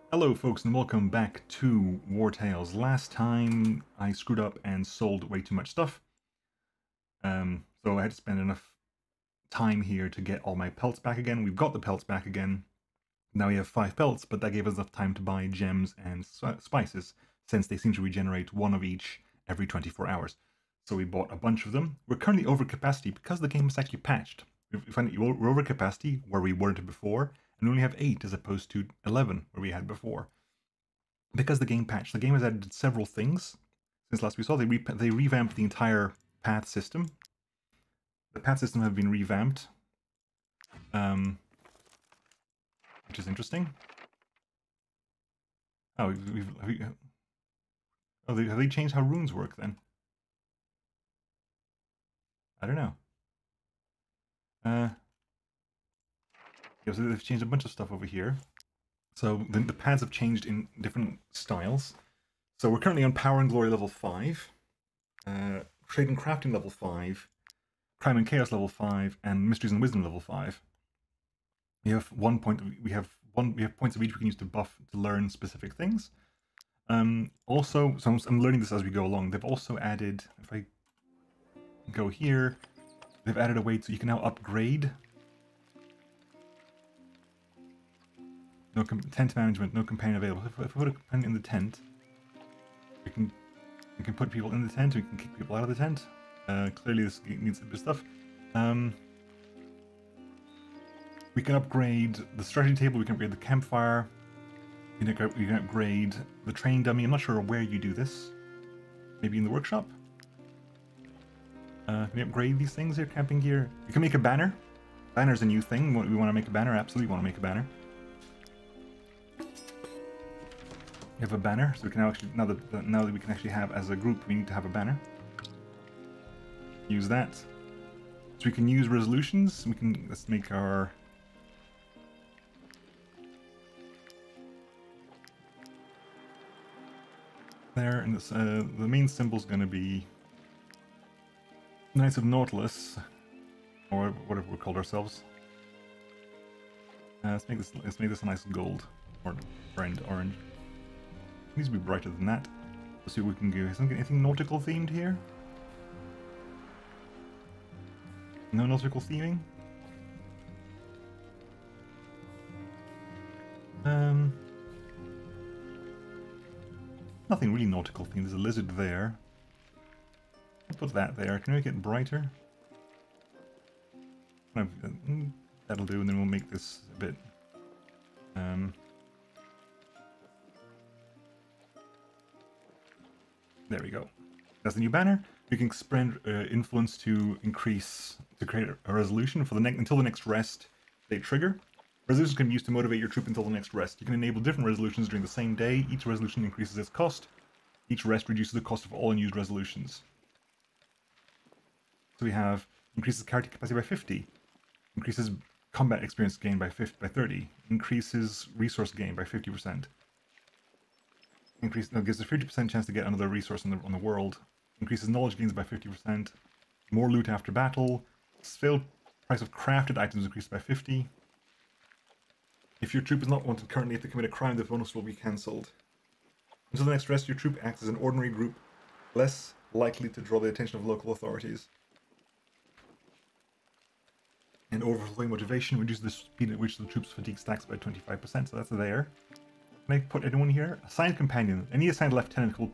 Hello folks and welcome back to Wartales. Last time I screwed up and sold way too much stuff. So I had to spend enough time here to get all my pelts back again. We've got the pelts back again. Now we have 5 pelts, but that gave us enough time to buy gems and spices, since they seem to regenerate one of each every 24 hours. So we bought a bunch of them. We're currently over capacity because the game is actually patched. We find that we're over capacity where we weren't before, and we only have 8 as opposed to 11 where we had before. Because the game patched, the game has added several things since last we saw. They revamped the entire path system. The path system have been revamped, which is interesting. Oh, have they changed how runes work then? I don't know. Yeah, so they've changed a bunch of stuff over here. So the paths have changed in different styles. So we're currently on Power and Glory level 5, Trade and Crafting level 5, Crime and Chaos level 5, and Mysteries and Wisdom level 5. We have we have points of each we can use to buff to learn specific things. Also, so I'm learning this as we go along. They've also added, if I go here, they've added a way so you can now upgrade. No tent management, no companion available. If I put a companion in the tent, we can put people in the tent. We can kick people out of the tent. Clearly, this needs a bit of stuff. We can upgrade the strategy table. We can upgrade the campfire. We can upgrade the training dummy. I'm not sure where you do this. Maybe in the workshop. Can we upgrade these things here? Camping gear. You can make a banner. Banner's a new thing. We want to make a banner. Absolutely want to make a banner. We have a banner, so we can now actually now that we can actually have as a group, we need to have a banner. Use that. So we can use resolutions. Let's make our there, and this, the main symbol is going to be Knights of Nautilus, or whatever we called ourselves. Let's make this a nice gold or brand orange. It needs to be brighter than that. Let's see what we can do. Is there anything nautical themed here? No nautical theming? Nothing really nautical themed. There's a lizard there. I'll put that there. Can we make it brighter? That'll do, and then we'll make this a bit... There we go. That's the new banner. You can spend influence to create a resolution for until the next rest they trigger. Resolutions can be used to motivate your troop until the next rest. You can enable different resolutions during the same day. Each resolution increases its cost. Each rest reduces the cost of all unused resolutions. So we have increases character capacity by 50, increases combat experience gain by 30, increases resource gain by 50%. Gives a 50% chance to get another resource on the world. Increases knowledge gains by 50%. More loot after battle. Failed price of crafted items increased by 50. If your troop is not wanted currently, if they commit a crime, the bonus will be cancelled. Until the next rest, your troop acts as an ordinary group, less likely to draw the attention of local authorities. And overflowing motivation reduces the speed at which the troops' fatigue stacks by 25%, so that's there. Can I put anyone here? Assigned companion. Any assigned lieutenant will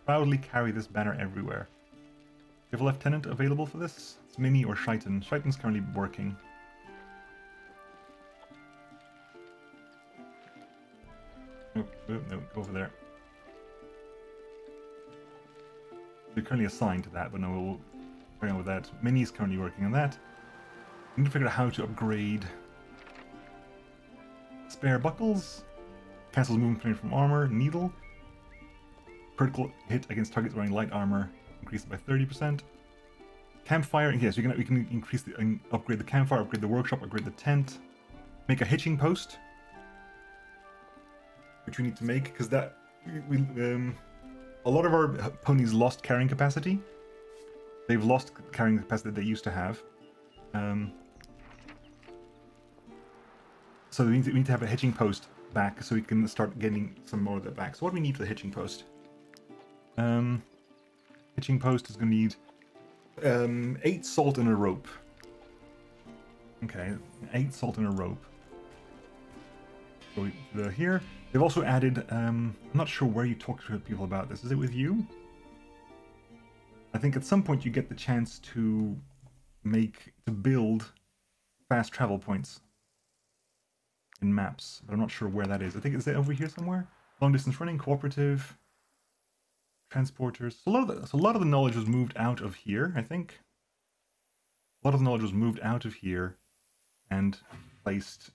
proudly carry this banner everywhere. Do you have a lieutenant available for this? It's Mimi or Shaitan. Shaitan's currently working. No, go over there. They're currently assigned to that, but no, we'll carry on with that. Mini's currently working on that. We need to figure out how to upgrade spare buckles. Cancels movement from armor. Needle. Critical hit against targets wearing light armor. Increased by 30%. Campfire. Yes, we can increase upgrade the campfire, upgrade the workshop, upgrade the tent. Make a hitching post, which we need to make because a lot of our ponies lost carrying capacity. They've lost carrying capacity that they used to have. So we need to have a hitching post back so we can start getting some more of that back. So what do we need for the hitching post? Hitching post is going to need 8 salt and a rope. Okay, 8 salt and a rope. So here. They've also added, I'm not sure where you talk to people about this. Is it with you? I think at some point you get the chance to build fast travel points in maps, but I'm not sure where that is. I think, is it over here somewhere? Long distance running, cooperative, transporters. So a lot of the knowledge was moved out of here, I think. A lot of the knowledge was moved out of here and placed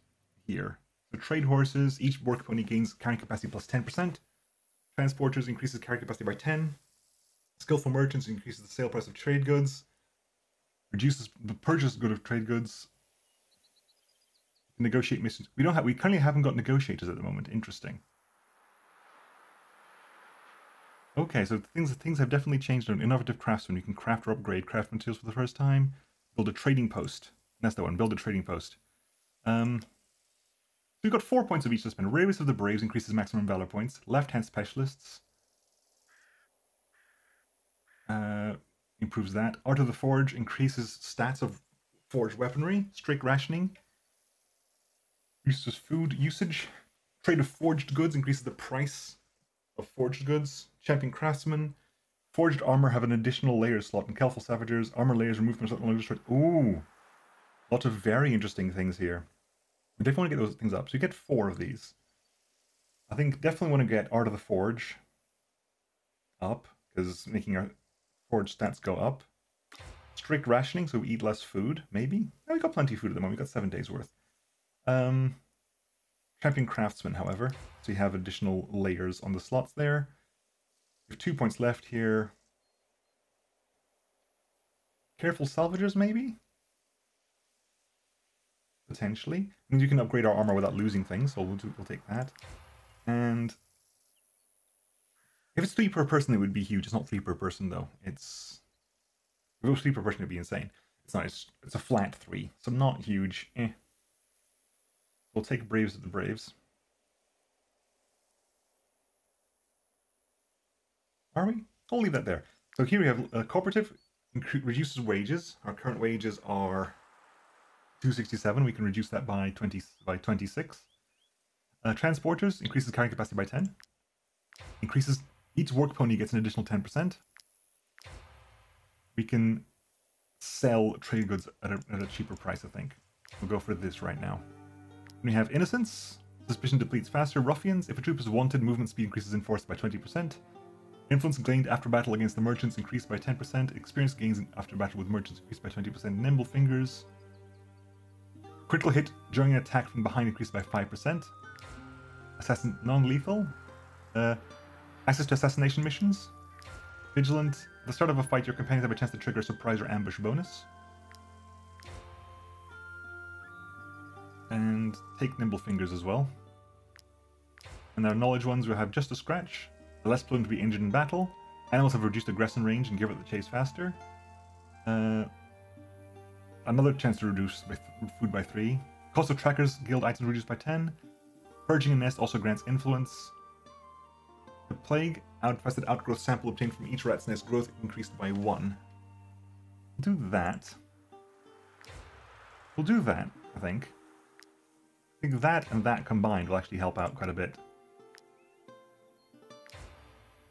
here. So trade horses, each work pony gains carrying capacity plus 10%. Transporters increases carrying capacity by 10. Skillful merchants increases the sale price of trade goods. Reduces the purchase good of trade goods. Negotiate missions. We currently haven't got negotiators at the moment. Interesting. Okay, so things have definitely changed. An innovative craftsman. You can craft or upgrade craft materials for the first time. Build a trading post. That's the one. Build a trading post. So we've got 4 points of each to spend. Bravest of the Braves increases maximum valor points. Left-hand specialists improves that. Art of the Forge increases stats of forged weaponry. Strict rationing reduces food usage. Trade of forged goods increases the price of forged goods. Champion craftsman. Forged armor have an additional layer slot in Kelful Savagers. Armor layers removed from certain destroyed. Ooh, lots of very interesting things here. We definitely want to get those things up. So you get 4 of these. I think definitely want to get Art of the Forge up, because making our forge stats go up. Strict rationing, so we eat less food, maybe? No, we got plenty of food at the moment. We got 7 days worth. Champion Craftsman, however. So you have additional layers on the slots there. We have 2 points left here. Careful Salvagers, maybe? Potentially. I mean, you can upgrade our armor without losing things, so we'll take that. And if it's 3 per person, it would be huge. It's not 3 per person, though. If it was 3 per person, it'd be insane. It's not. It's a flat 3, so not huge. We'll take Braves of the Braves. Are we? I'll leave that there. So here we have cooperative reduces wages. Our current wages are 267. We can reduce that by 26. Transporters increases carrying capacity by 10. Increases each work pony gets an additional 10%. We can sell trade goods at a cheaper price, I think. We'll go for this right now. We have innocence. Suspicion depletes faster. Ruffians. If a troop is wanted, movement speed increases in force by 20%. Influence gained after battle against the merchants increased by 10%. Experience gains after battle with merchants increased by 20%. Nimble fingers. Critical hit during an attack from behind increased by 5%. Assassin non-lethal. Access to assassination missions. Vigilant. At the start of a fight, your companions have a chance to trigger a surprise or ambush bonus. And take nimble fingers as well. And our knowledge ones will have just a scratch. The less prone to be injured in battle. Animals have reduced aggression range and give it the chase faster. Another chance to reduce food by 3. Cost of trackers, guild items reduced by 10. Purging a nest also grants influence. The plague, infested outgrowth sample obtained from each rat's nest growth increased by 1. We'll do that. We'll do that, I think. I think that and that combined will actually help out quite a bit.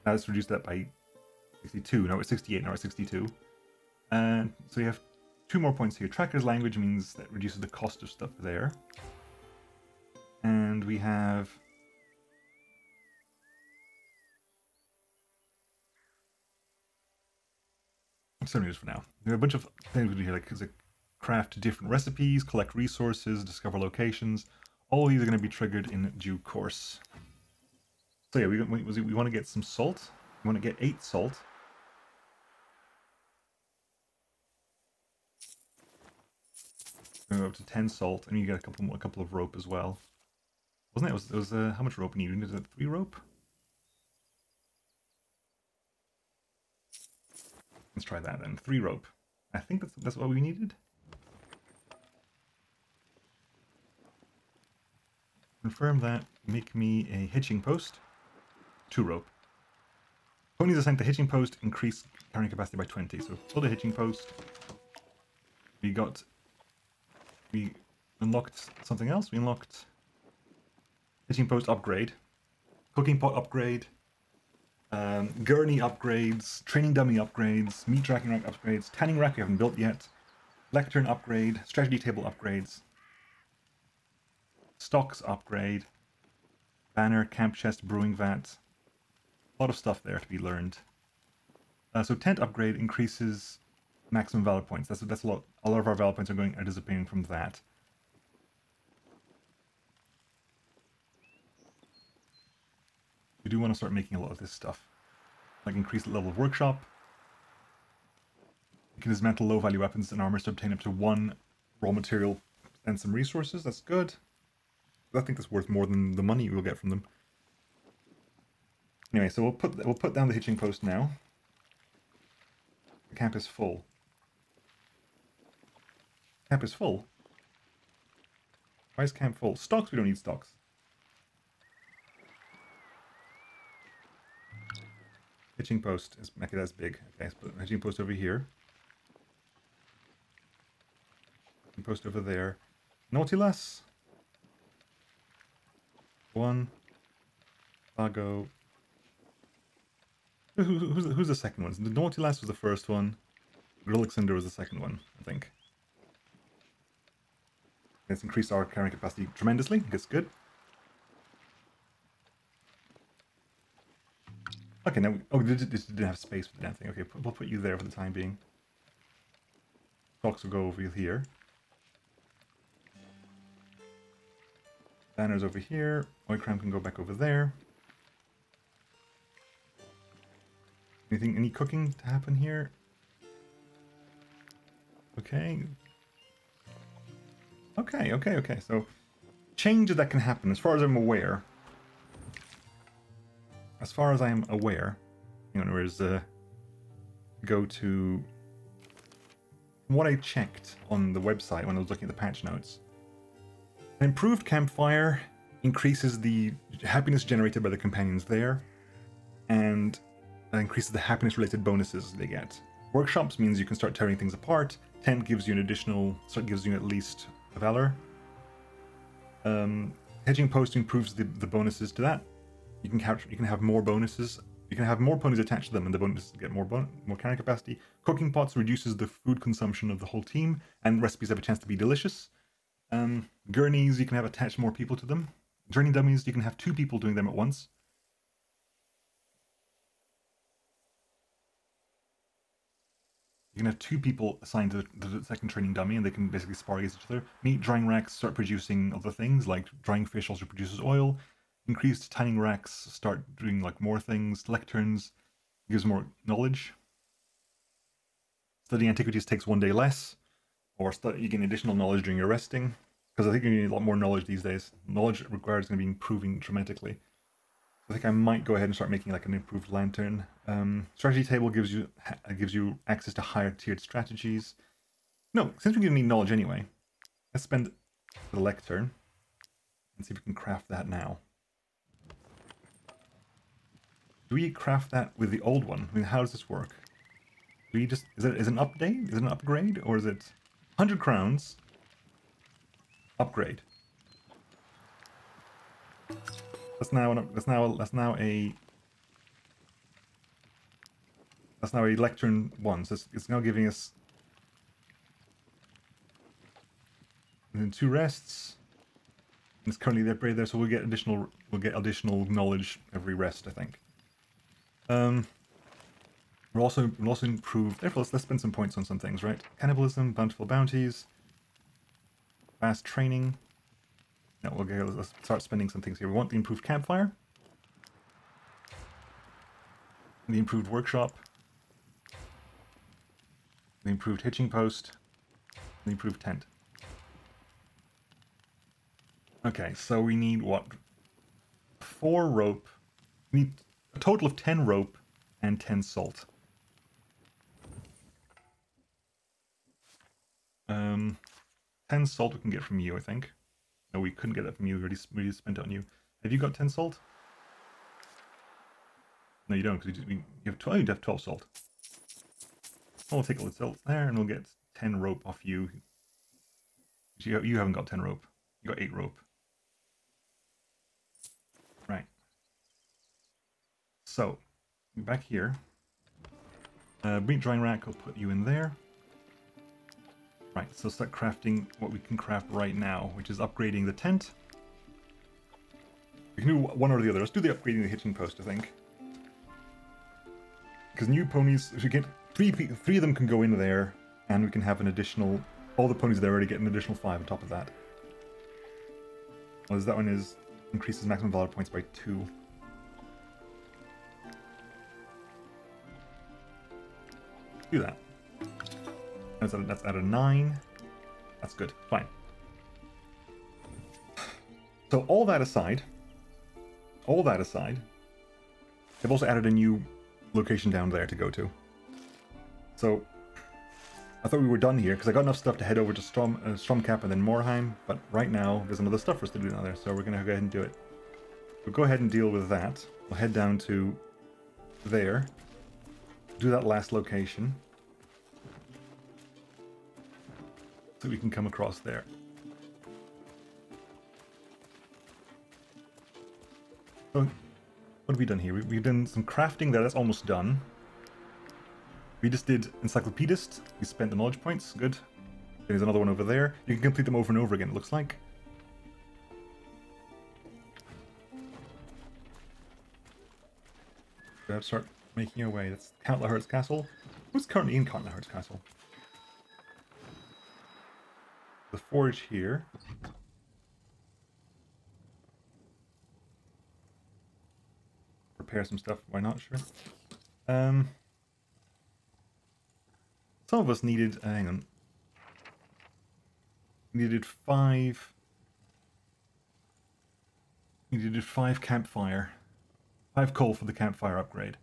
Now let's reduce that by 62. Now it's 68, now it's 62. And so you have 2 more points here. Tracker's language means that reduces the cost of stuff there. And we have... I'm starting this for now. There are a bunch of things we do here, like craft different recipes, collect resources, discover locations. All these are going to be triggered in due course. So yeah, we want to get some salt. We want to get 8 salt. Go up to 10 salt, and you get a couple of rope as well. Wasn't it? It was how much rope you needed? 3 rope? Let's try that then. 3 rope. I think that's what we needed. Confirm that. Make me a hitching post. 2 rope. Ponies assigned to hitching post increase carrying capacity by 20. So build a hitching post. We unlocked something else. We unlocked hitching post upgrade, cooking pot upgrade, gurney upgrades, training dummy upgrades, meat racking rack upgrades, tanning rack we haven't built yet, lectern upgrade, strategy table upgrades, stocks upgrade, banner, camp chest, brewing vat. A lot of stuff there to be learned. So tent upgrade increases maximum valor points. That's a lot. A lot of our valor points are disappearing from that. We do want to start making a lot of this stuff, like increase the level of workshop. You can dismantle low-value weapons and armors to obtain up to 1 raw material and some resources. That's good. I think that's worth more than the money we'll get from them. Anyway, so we'll put down the hitching post now. The camp is full. Camp is full. Why is camp full? Stocks, we don't need stocks. Hitching post is make it as big. Okay, let's put a hitching post over here. Hitching post over there. Nautilus. 1. Lago. Who's the second one? The Nautilus was the first one. Grillic Cinder was the second one, I think. It's increased our carrying capacity tremendously. That's good. Okay, now... Oh, this didn't have space for the damn thing. Okay, we'll put you there for the time being. Stocks will go over here. Banners over here. Oikram can go back over there. Any cooking to happen here? Okay. Okay. So, changes that can happen, as far as I'm aware. As far as I am aware, you know, whereas go to what I checked on the website when I was looking at the patch notes. An improved campfire increases the happiness generated by the companions there, and increases the happiness-related bonuses they get. Workshops means you can start tearing things apart. Tent gives you an additional, gives you at least a valor. Hedging post improves the bonuses to that. You can have more bonuses. You can have more ponies attached to them, and the bonuses get more carrying capacity. Cooking pots reduces the food consumption of the whole team, and recipes have a chance to be delicious. Gurneys, you can have attached more people to them. Journey dummies, you can have 2 people doing them at once. You can have 2 people assigned to the second training dummy, and they can basically spar against each other. Meat drying racks start producing other things, like drying fish also produces oil. Increased tanning racks start doing like more things. Lecterns gives more knowledge. Studying antiquities takes 1 day less, or you gain additional knowledge during your resting. Because I think you need a lot more knowledge these days. Knowledge required is going to be improving dramatically. I think I might go ahead and start making like an improved lantern. Strategy table gives you access to higher tiered strategies. No, since we're going to need knowledge anyway, let's spend the lectern and see if we can craft that now. Do we craft that with the old one? I mean, how does this work? Do we just is it an update? Is it an upgrade, or is it 100 crowns? Upgrade. That's now a lectern 1. So it's now giving us 2 rests. And it's currently the upgrade there, so we'll get additional knowledge every rest, I think. We'll also improve. Therefore, let's spend some points on some things, right? Cannibalism, bountiful bounties, fast training. No, let's start spending some things here. We want the improved campfire, the improved workshop, the improved hitching post, the improved tent. Okay, so we need what? 4 rope. We need a total of 10 rope and 10 salt. 10 salt we can get from you, I think. No, we couldn't get that from you. We already spent it on you. Have you got 10 salt? No, you don't, because you have 12. You'd have 12 salt. We'll take all the salt there, and we'll get 10 rope off you. You haven't got 10 rope. You got 8 rope. Right. So, back here. Meat drying rack, I'll put you in there. Right, so start crafting what we can craft right now, which is upgrading the tent. We can do one or the other. Let's do the upgrading the hitching post, I think. Because new ponies, if we get three of them can go in there, and we can have an additional, all the ponies there already get an additional 5 on top of that. Well, that one is increases maximum valor points by 2. Do that. That's at a 9. That's good. Fine. So all that aside, they've also added a new location down there to go to. So I thought we were done here because I got enough stuff to head over to Stromkap and then Morheim, but right now there's another stuff for us to do down there, so we're going to go ahead and do it. We'll go ahead and deal with that. We'll head down to there, do that last location, so we can come across there. So, what have we done here? We've done some crafting there, that's almost done. We just did Encyclopedist, we spent the knowledge points, good. There's another one over there. You can complete them over and over again, it looks like. We have to start making our way. That's Count Lahert's castle. Who's currently in Count Lahert's castle? The forge here. Repair some stuff, why not? Sure. Some of us needed, hang on. Needed 5 campfire. 5 coal for the campfire upgrade.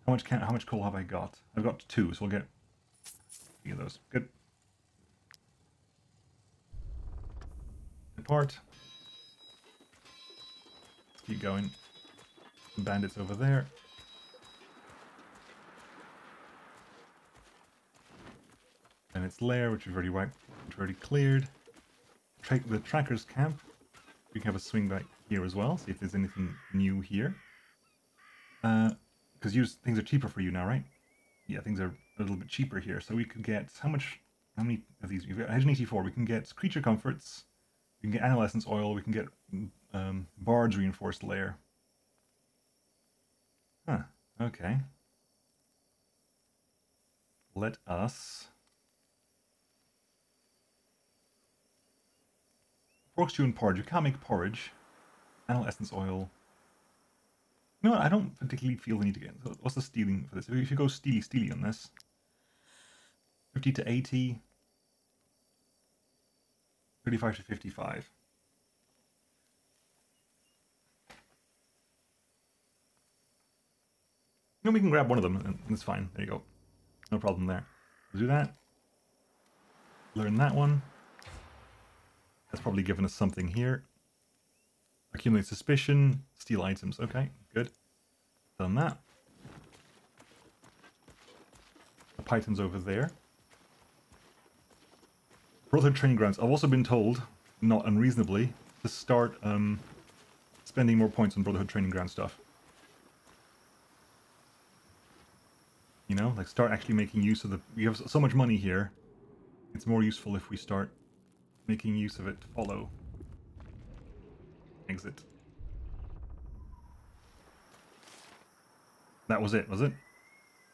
How much coal have I got? I've got 2, so we'll get 3 of those. Good. Depart. Let's keep going. Some bandits over there. And its lair, which we've already wiped, which we've already cleared. The tracker's camp. We can have a swing back here as well, see if there's anything new here. Because things are cheaper for you now, right? Yeah, things are a little bit cheaper here. So we could get, how many of these? We've got 184. We can get creature comforts. We can get animal essence oil. We can get Bard's reinforced lair. Huh, okay. Let us... Pork stew and porridge. You can't make porridge. Animal essence oil. You know what? I don't particularly feel the need to get. So what's the stealing for this? If you go steely on this, 50 to 80, 35 to 55. You know, we can grab one of them, and it's fine. There you go. No problem there. We'll do that. Learn that one. That's probably given us something here. Accumulate suspicion, steal items. Okay, good. Done that. The python's over there. Brotherhood training grounds. I've also been told, not unreasonably, to start spending more points on Brotherhood training ground stuff. You know, like start actually making use of the... We have so much money here. It's more useful if we start making use of it to follow. Exit. That was it, was it?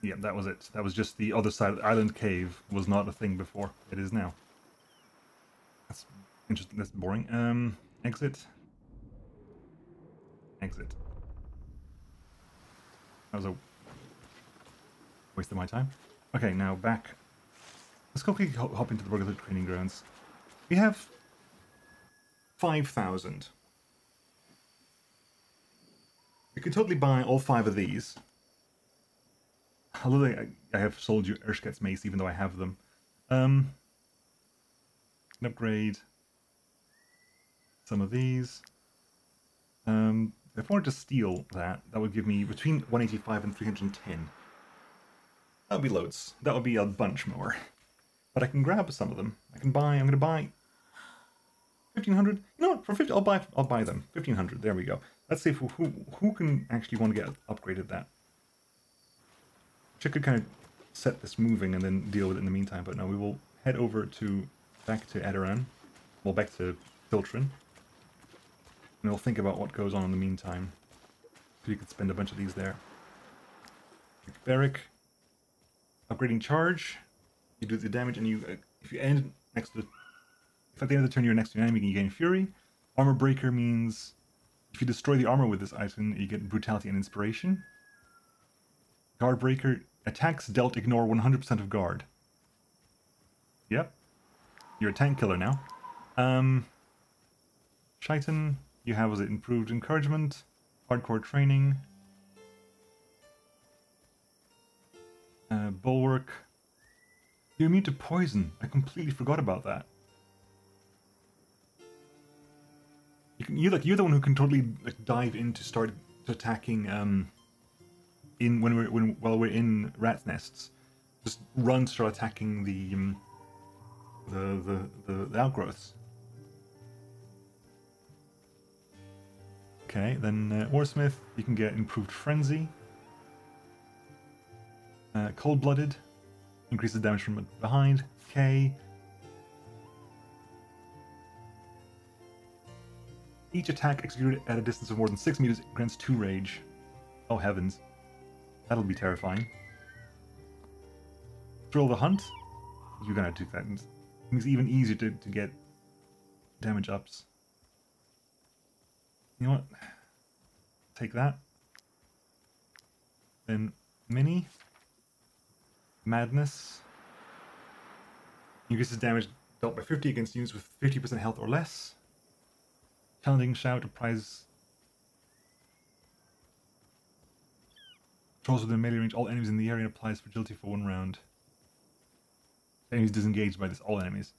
Yeah, that was it. That was just the other side. Island Cave was not a thing before. It is now. That's interesting. That's boring. Exit. Exit. That was a waste of my time. Okay, now back. Let's quickly hop into the Brotherhood training grounds. We have 5,000. We could totally buy all 5 of these. Although I have sold you Ershket's mace, even though I have them. An upgrade. some of these. If I wanted to steal that, that would give me between 185 and 310. That would be loads. That would be a bunch more. But I can grab some of them. I'm going to buy 1,500. You know what? For 50, I'll buy them. 1,500. There we go. Let's see if who can actually want to get upgraded that. Which I could kind of set this moving and then deal with it in the meantime. But no, we will head over back to Edoran. Well, back to Filtrin. And we'll think about what goes on in the meantime. So you could spend a bunch of these there. Barrack. Upgrading charge. You do the damage, and if you end next to, if at the end of the turn you're next to an enemy, you gain Fury. Armor Breaker means if you destroy the armor with this item, you get Brutality and Inspiration. Guard Breaker, attacks dealt ignore 100% of guard. Yep. You're a tank killer now. Shaitan, you have, was it improved encouragement, hardcore training, bulwark. You're immune to poison. I completely forgot about that. You're the one who can totally dive in to start attacking while we're in rat nests. Just run to start attacking the outgrowths. Okay, then Warsmith, you can get improved frenzy. Cold-blooded, increases damage from behind. K. Each attack executed at a distance of more than 6 meters grants 2 rage. Oh heavens. That'll be terrifying. Thrill the Hunt. You're gonna do that. It makes it even easier to get damage ups. You know what? Take that. Then Mini. Madness. Increases damage dealt by 50 against units with 50% health or less. Challenging Shout applies. Controls within melee range all enemies in the area and applies fragility for 1 round. Enemies disengaged by this, all enemies.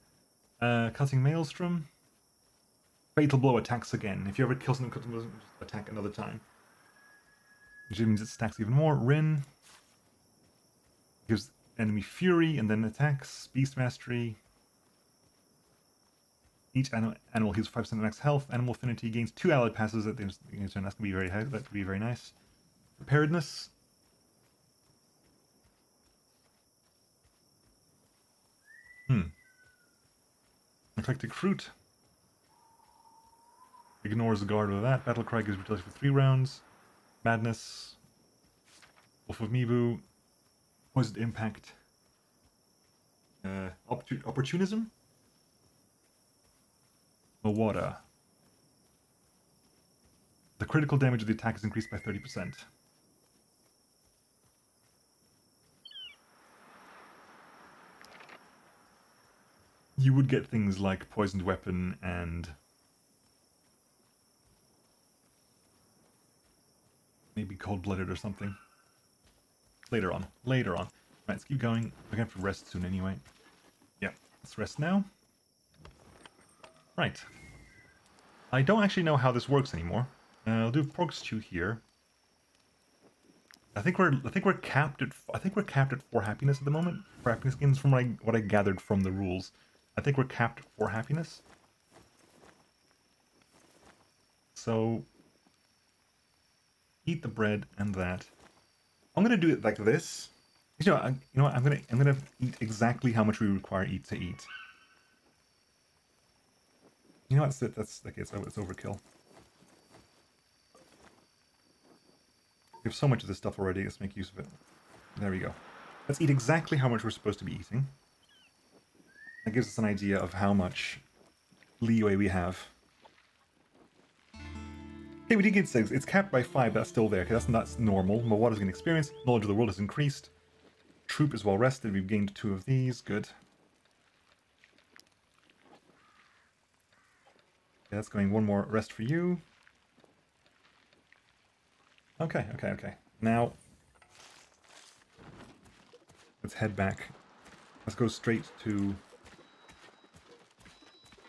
Cutting Maelstrom. Fatal Blow attacks again. If you ever kill something, just attack another time. Which means it stacks even more. Rin. Gives enemy Fury and then attacks. Beast Mastery. Each animal heals 5% of max health. Animal Affinity gains 2 allied passes at the end of the turn. That's going to be very high. That could be very nice. Preparedness. Eclectic Fruit. Ignores the guard with that. Battle Cry gives brutality for 3 rounds. Madness. Wolf of Mibu. Poisoned Impact. Opportunism. Mawada. The critical damage of the attack is increased by 30%. You would get things like Poisoned Weapon and maybe Cold-Blooded or something. Later on. Later on. Right, let's keep going. We're going to have to rest soon anyway. Yeah, let's rest now. Right. I don't actually know how this works anymore. I'll do Progress 2 here. I think we're capped at 4 happiness at the moment. 4 happiness gains from what I gathered from the rules. I think we're capped at 4 happiness. So eat the bread and that. I'm gonna do it like this. You know what? I'm gonna eat exactly how much we require to eat. You know what? That's okay. It's overkill. We have so much of this stuff already. Let's make use of it. There we go. Let's eat exactly how much we're supposed to be eating. That gives us an idea of how much leeway we have. Okay, we did get 6. It's capped by 5, but that's still there. Okay, that's normal. Mawada's gained experience. Knowledge of the world has increased. Troop is well rested. We've gained 2 of these. Good. Okay, that's going 1 more rest for you. Okay. Now, let's head back. Let's go straight to...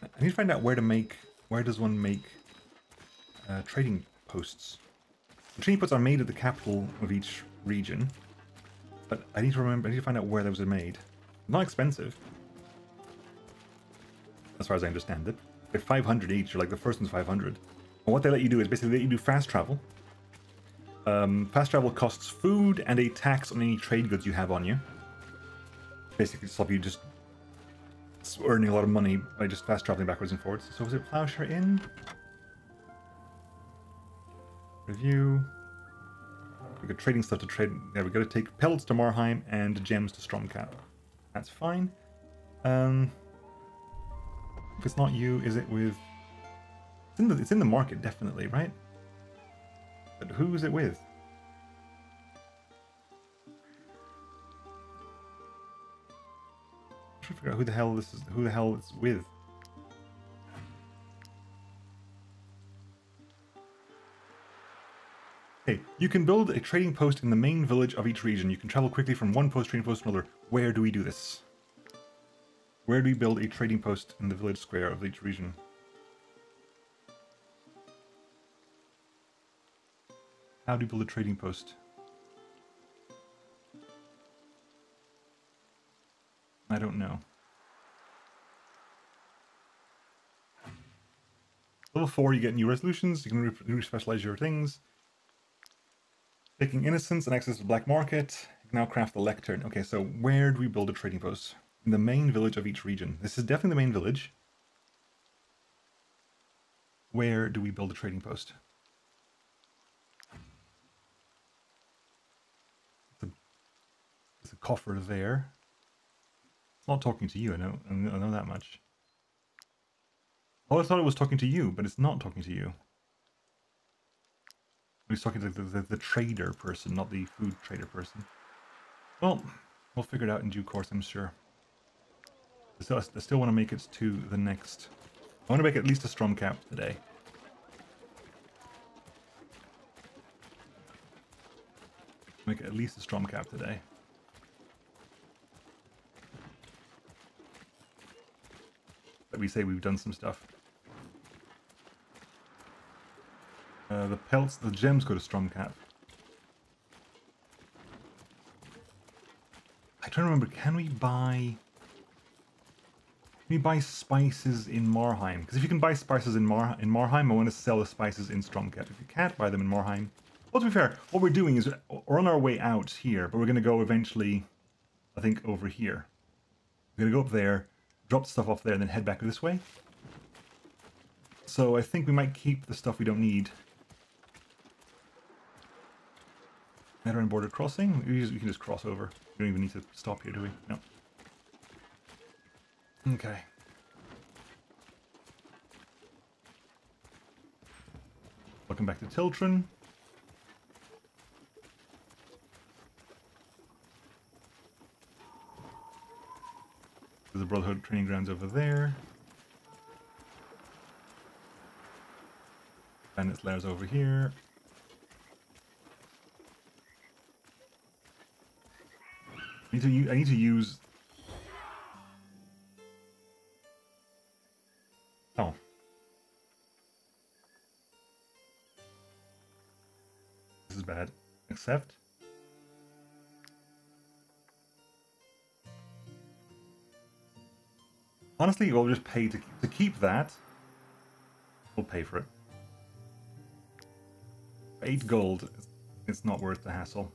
I need to find out where to make Where does one make trading posts? The trading posts are made at the capital of each region, but I need to remember. I need to find out where those are made. Not expensive, as far as I understand it. They're 500 each. Or like the first one's 500. And what they let you do is basically let you do fast travel. Fast travel costs food and a tax on any trade goods you have on you. Basically, to stop you just earning a lot of money by just fast traveling backwards and forwards. So was it Plowshare Inn? Review. We got trading stuff to trade. Yeah, we got to take pellets to Marheim and gems to Stromcap. That's fine. If it's not you, is it with? It's in the market, definitely, right? But who is it with? I'm trying to figure out who the hell this is. Who the hell it's with? Hey, you can build a trading post in the main village of each region. You can travel quickly from one trading post to another. Where do we do this? Where do we build a trading post in the village square of each region? How do you build a trading post? I don't know. Level 4, you get new resolutions. You can re-specialize your things. Taking innocence and access to the black market. You can now craft the lectern. Okay, so where do we build a trading post? In the main village of each region. This is definitely the main village. Where do we build a trading post? There's a coffer there. It's not talking to you, I know that much. Oh, I thought it was talking to you, but it's not talking to you. He's talking to the trader person, not the food trader person. Well, we'll figure it out in due course, I'm sure. I still want to make it to the next. I want to make at least a Stromcap today. Make at least a Stromcap today. But we say we've done some stuff. The pelts, the gems go to Stromcap. I'm trying to remember, can we buy spices in Marheim? Because if you can buy spices in Marheim, I want to sell the spices in Stromcap. If you can't buy them in Marheim, well, to be fair, what we're doing is we're on our way out here, but we're going to go eventually, I think, over here. We're going to go up there, drop the stuff off there, and then head back this way. So I think we might keep the stuff we don't need. Edoran border crossing? We can just cross over. We don't even need to stop here, do we? No. Okay. Welcome back to Tiltron. There's the Brotherhood training grounds over there. Bandits lairs over here. I need to use. Oh. This is bad. Accept. Honestly, we'll just pay to keep that. We'll pay for it. 8 gold. It's not worth the hassle.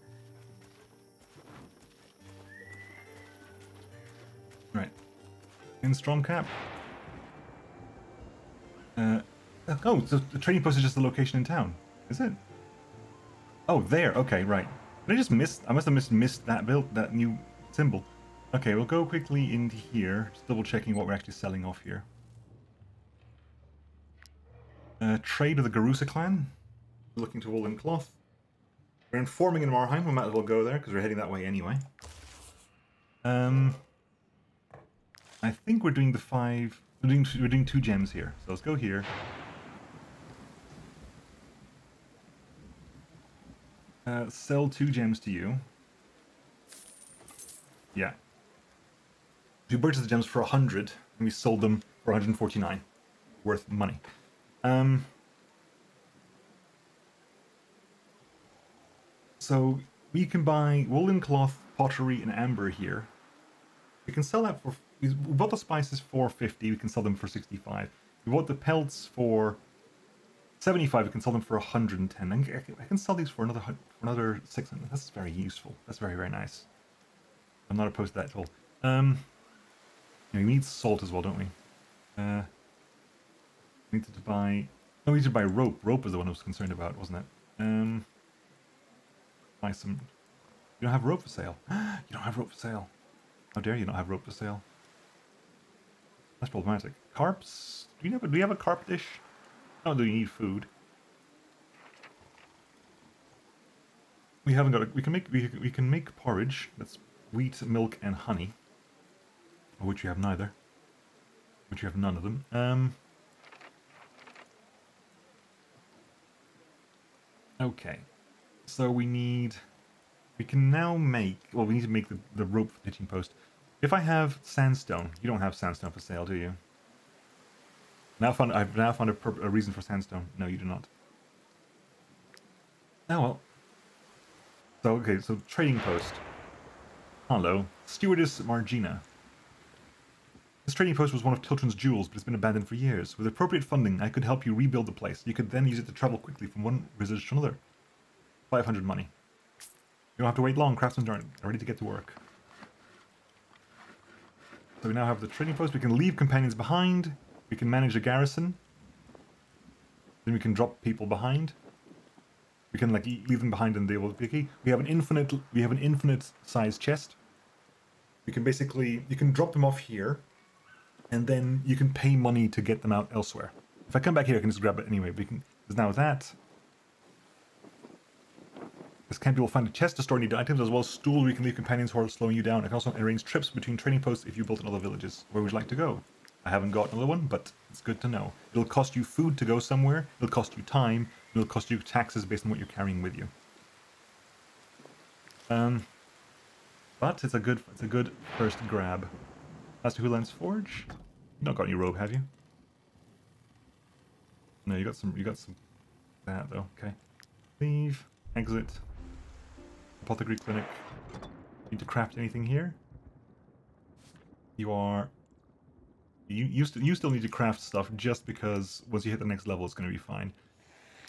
Right. In Stromcap. Oh, so the trading post is just the location in town, is it? Oh, there. Okay, right. Did I just miss? I must have missed that that new symbol. Okay, we'll go quickly into here, just double checking what we're actually selling off here. Trade of the Garusa clan. Looking to woolen cloth. We're informing in Marheim. We might as well go there because we're heading that way anyway. I think we're doing the 5. We're doing 2 gems here. So let's go here. Sell 2 gems to you. Yeah. We purchased the gems for 100, and we sold them for 149. Worth money. So we can buy woolen cloth, pottery, and amber here. We can sell that for. We bought the spices for 50. We can sell them for 65. We bought the pelts for 75. We can sell them for 110. I can sell these for another 600. That's very useful. That's very, very nice. I'm not opposed to that at all. We need salt as well, don't we? We needed to buy. No, we need to buy rope. Rope was the one I was concerned about, wasn't it? Buy some. You don't have rope for sale. You don't have rope for sale. How dare you not have rope for sale? That's problematic. Carps? Do we have a carp dish? Oh, do you need food? We haven't got. We can make porridge. That's wheat, milk, and honey. Which you have neither. Which you have none of them. Okay. So we can now make, well, we need to make the rope for the hitching post. If I have sandstone, you don't have sandstone for sale, do you? I've now found a reason for sandstone. No, you do not. Oh well. So, okay, so trading post. Hello. Stewardess Margina. This trading post was one of Tiltron's jewels, but it's been abandoned for years. With appropriate funding, I could help you rebuild the place. You could then use it to travel quickly from one village to another. 500 money. You don't have to wait long. Craftsmen are ready to get to work. So we now have the trading post. We can leave companions behind. We can manage a garrison. Then we can drop people behind. We can like leave them behind and they will be key. We have an infinite size chest. You can drop them off here, and then you can pay money to get them out elsewhere. If I come back here, I can just grab it anyway. There's now that. This camp you will find a chest to store needed items, as well as stools where you can leave companions who are slowing you down. I can also arrange trips between trading posts if you built in other villages. Where would you like to go? I haven't got another one, but it's good to know. It'll cost you food to go somewhere, it'll cost you time, it'll cost you taxes based on what you're carrying with you. But it's a good first grab. As to Hulan's Forge, you not got any rope, have you? No, you got some that though. Okay. Leave, exit. Apothecary clinic. Need to craft anything here? You still need to craft stuff just because once you hit the next level it's going to be fine.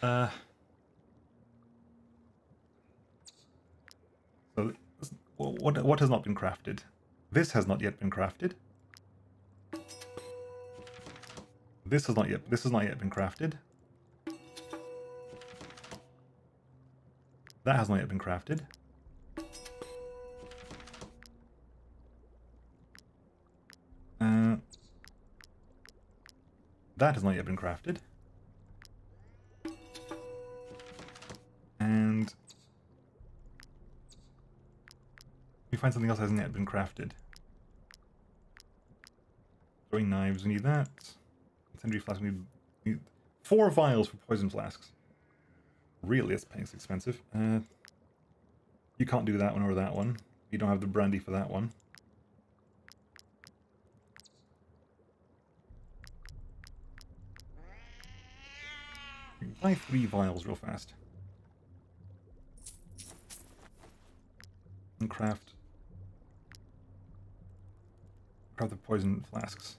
So what has not been crafted? This has not yet been crafted. This has not yet been crafted. That has not yet been crafted. That has not yet been crafted. And we find something else that hasn't yet been crafted. Throwing knives, we need that. Incendiary flasks, we need 4 vials for poison flasks. Really, it's paying expensive. You can't do that one or that one. You don't have the brandy for that one. Buy 3 vials real fast. And craft the poison flasks.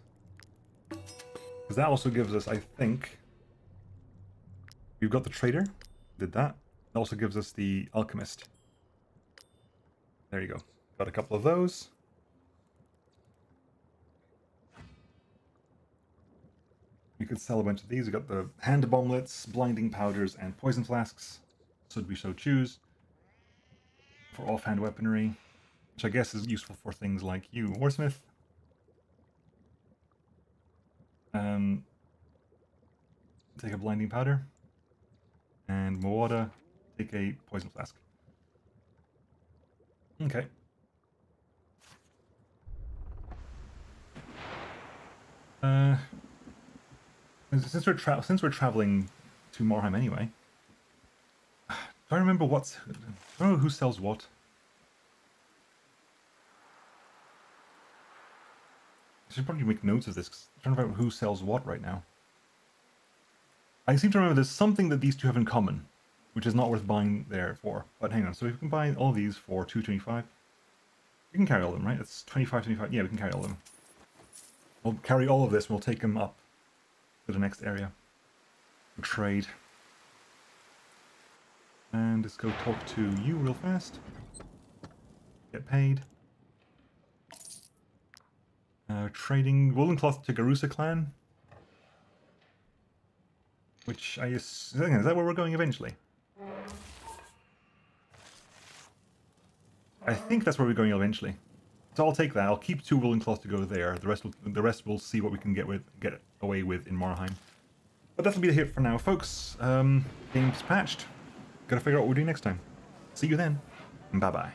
Because that also gives us, I think... We've got the trader. Did that. It also gives us the alchemist. There you go. Got a couple of those. We could sell a bunch of these. We got the hand bomblets, blinding powders, and poison flasks, should we so choose, for offhand weaponry, which I guess is useful for things like you, Warsmith. Take a blinding powder, and Moada, take a poison flask. Okay. Since we're traveling to Morheim anyway, do I remember I don't know who sells what. I should probably make notes of this, 'cause I don't remember who sells what right now. I seem to remember there's something that these two have in common, which is not worth buying there for. But hang on, so if we can buy all these for 225, we can carry all of them, right? It's 25, 25. Yeah, we can carry all of them. We'll carry all of this and we'll take them up to the next area. We'll trade. And let's go talk to you real fast. Get paid. Trading woolen cloth to Garusa clan. Which I guess... Is that where we're going eventually? I think that's where we're going eventually. So I'll take that. I'll keep 2 woolen cloth to go there. The rest we'll see what we can get away with in Marheim. But that'll be it for now, folks. Game's patched. Gotta figure out what we're doing next time. See you then. Bye bye.